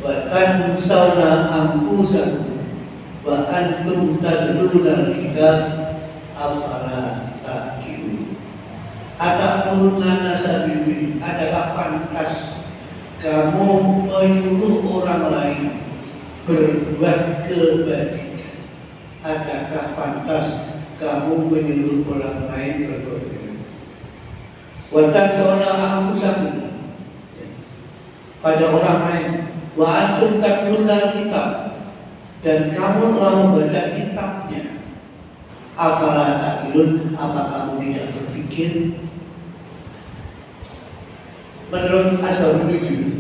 wa tansawna anfusakum wa antum tadluna al-kitab afala ta'qilun. Ataquluna nasabibi, adakah pantas kamu menyuruh orang lain berbuat kebajikan? Adakah pantas kamu menyuruh orang lain berbuat kebajikan? Wa tansawna anfusakum, pada orang lain, wa antum tatluna kitab, dan kamu telah membaca kitabnya. Afala ta'qilun, apa kamu tidak berpikir? Menurut Ashabul Nujum,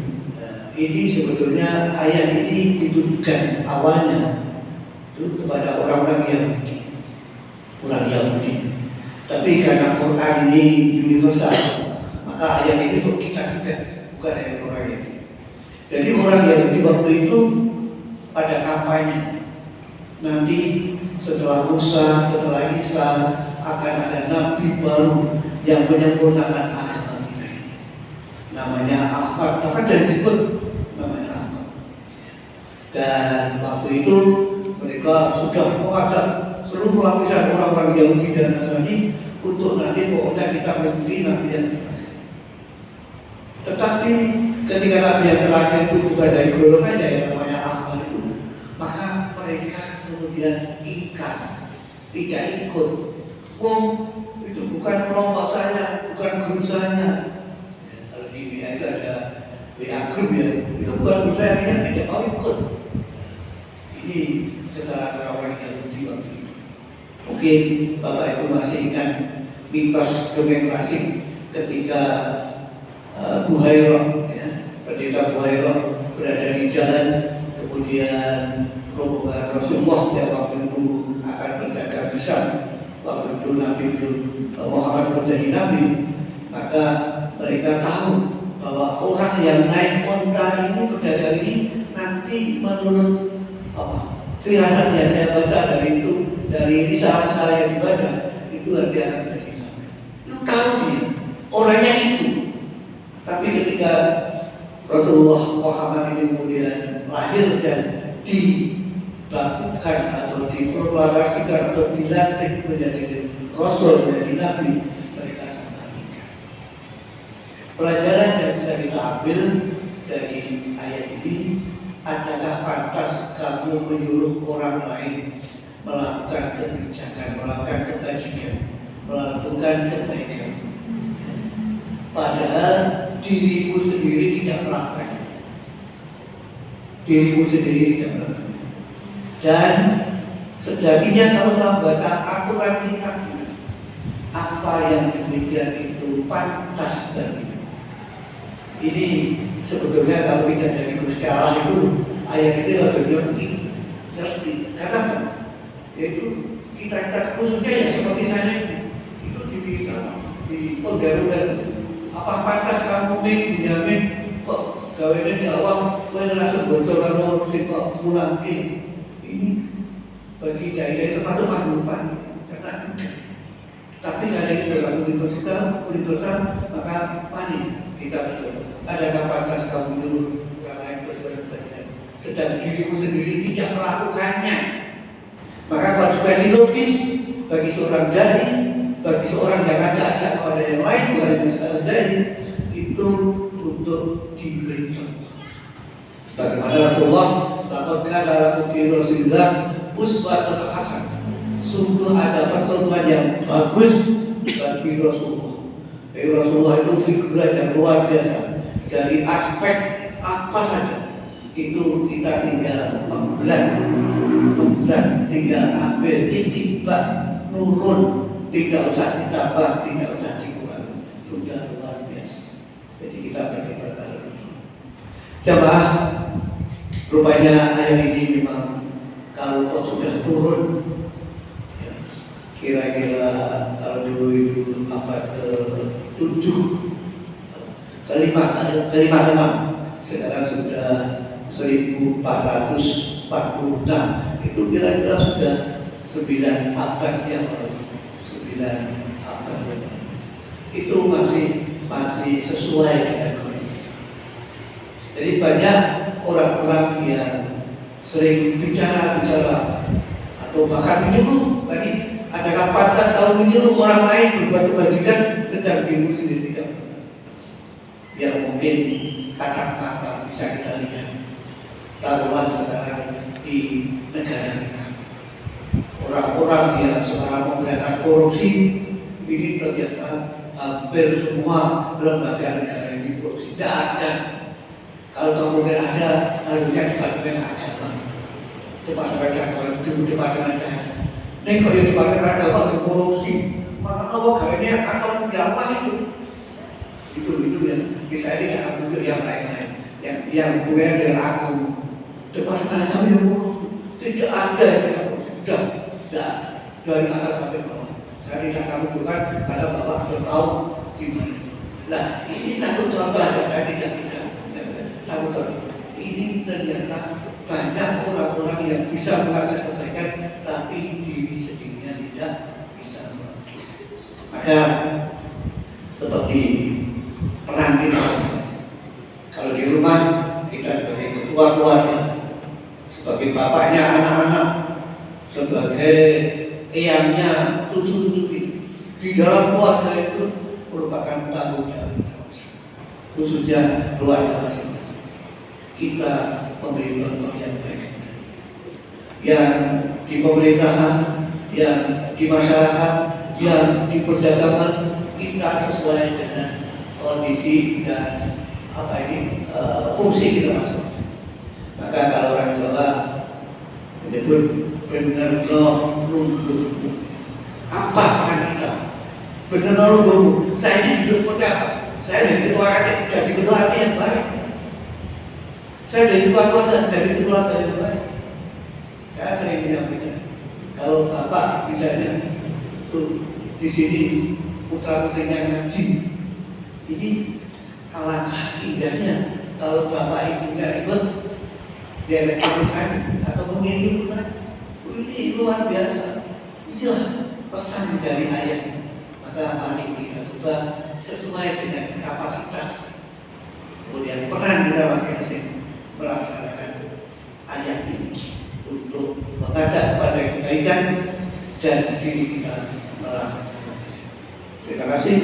ini sebetulnya ayat ini ditujukan awalnya itu kepada orang-orang Yahudi. Tapi karena Quran ini universal, maka ayat ini untuk kita juga, bukan ayat orang Yahudi. Jadi orang Yahudi waktu itu pada kampanye, nanti setelah Musa, setelah Isa akan ada nabi baru yang menyempurnakan agama kita ini. Namanya Ahmad, maka dari disebut namanya Ahmad. Dan waktu itu mereka sudah mengajak seluruh lapisan orang-orang Yahudi dan Nasrani untuk nanti pokoknya kita mengikuti nabi yang terakhir. Tetapi ketika nabi yang terakhir itu bukan dari golongannya yang namanya Ahmad itu, maka mereka kemudian ingkar, tidak ikut. Oh, itu bukan kelompok saya, bukan guru saya. Kalau di WA itu ada WA group ya, itu bukan guru saya, tidak mau ikut. Ini kesalahan orang Yahudi waktu itu. Mungkin Bapak Ibu masih ingat mitos dongeng klasik ketika Buhairah, pendeta Buhairah berada di jalan, kemudian rombongan Rasulullah yang waktu itu akan berdagang di Syam. Waktu itu Nabi Muhammad menjadi Nabi, maka mereka tahu bahwa orang yang naik onta ini, berdagang ini, nanti menurut firasat yang saya baca dari risalah saya yang dibaca, itu nanti akan menjadi Nabi. Itu tahu dia, orangnya itu. Tapi ketika Rasulullah Muhammad ini kemudian lahir dan dilakukan atau diproklamasikan atau dilantik menjadi Rasul, menjadi Nabi, mereka sangat ingat. Pelajaran yang bisa kita ambil dari ayat ini, adakah pantas kamu menyuruh orang lain melakukan kebijakan, melakukan kebajikan, melakukan kebaikan, padahal dirimu sendiri tidak melakukan. Dirimu sendiri tidak melakukan. Dan sejatinya kalau kita baca aturan kita, apa yang demikian itu pantas bagi. Ini sebetulnya kalau tidak dari Gusti Allah itu ayat ini lebih ngerti. Karena yaitu kita khususnya ya seperti saya itu di penggaruhan. Apa pantas kamu menjamin kok gawe di awal kowe langsung bocor karo sing kok pulang ini bagi daya itu termasuk manfaat karena tapi karena itu dalam universal maka panik kita betul. Adakah pantas kamu menyuruh orang lain berbuat kebaikan sedang dirimu sendiri tidak melakukannya? Maka konsekuensi logis bagi seorang dai, bagi seorang yang ajak-ajak kepada yang lain bukan yang seorang dai, itu untuk diberi contoh. Sebagaimana Rasulullah mengatakan dalam fi Rasulullah uswatun hasanah, sungguh ada percontohan yang bagus bagi Rasulullah. Rasulullah itu figur yang luar biasa dari aspek apa saja. Itu kita tinggal membelah, tinggal ambil itibak, nurun, tidak usah ditambah, tidak usah dikurangi, sudah luar biasa. Jadi kita berdebat pada itu. Jemaah, rupanya ayat ini memang kalau sudah turun, ya, kira-kira kalau dulu itu abad ke-7, ke-5, sekarang sudah 1446, itu kira-kira sudah 9 abad yang lalu. 9 abad itu masih sesuai dengan kondisi. Jadi banyak orang-orang yang sering bicara-bicara atau bahkan menyuruh. Tadi adakah pantas kalau menyuruh orang lain berbuat kebajikan sedang dirimu sendiri tidak? Ya mungkin kasat mata bisa kita lihat. Taruhan sekarang di negara kita, orang-orang yang sekarang memberantas korupsi ini ternyata hampir semua lembaga negara ini korupsi. Tidak ada. Kalau kemudian ada, harusnya Departemen Agama, Departemen Agama, Departemen Agama. Ini kalau di Departemen Agama ada korupsi, maka kayaknya akan gampang itu yang bisa ini yang aku yang lain-lain, yang gue dengan aku. Departemen Agama yang korupsi tidak ada yang sudah dari atas sampai bawah. Saya tidak tahu bukan karena bapak sudah tahu di mana. Nah ini satu contoh aja, saya tidak satu contoh. Ini ternyata banyak orang-orang yang bisa mengajak kebaikan, tapi diri sendirinya tidak bisa. Maka seperti peran kita masing-masing. Kalau di rumah kita sebagai ketua keluarga, sebagai bapaknya anak-anak, sebagai eyangnya tutu-tutu di dalam keluarga itu merupakan tanggung jawab khususnya keluarga masing-masing. Kita memberi contoh yang baik, yang di pemerintahan, yang di masyarakat, yang di perdagangan kita sesuai dengan kondisi dan fungsi kita masing-masing. Maka kalau orang Jawa menyebut benar nunggu apa kan kita benar nunggu. Saya ini hidup seperti apa? Saya jadi ketua hati yang baik. Saya jadi ketua keluarga, jadi keluarga yang baik. Saya sering menyampaikan, kalau bapak misalnya tuh di sini putra putrinya ngaji, ini alangkah indahnya kalau bapak ibunya ikut dia lakukan atau mengikuti. Ini luar biasa. Inilah pesan dari ayat. Maka mari kita coba sesuai dengan kapasitas, kemudian peran kita masing-masing melaksanakan ayat ini untuk mengajak kepada kebaikan dan diri kita melaksanakan. Terima kasih.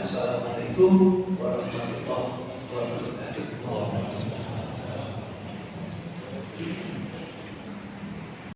Assalamualaikum warahmatullahi wabarakatuh.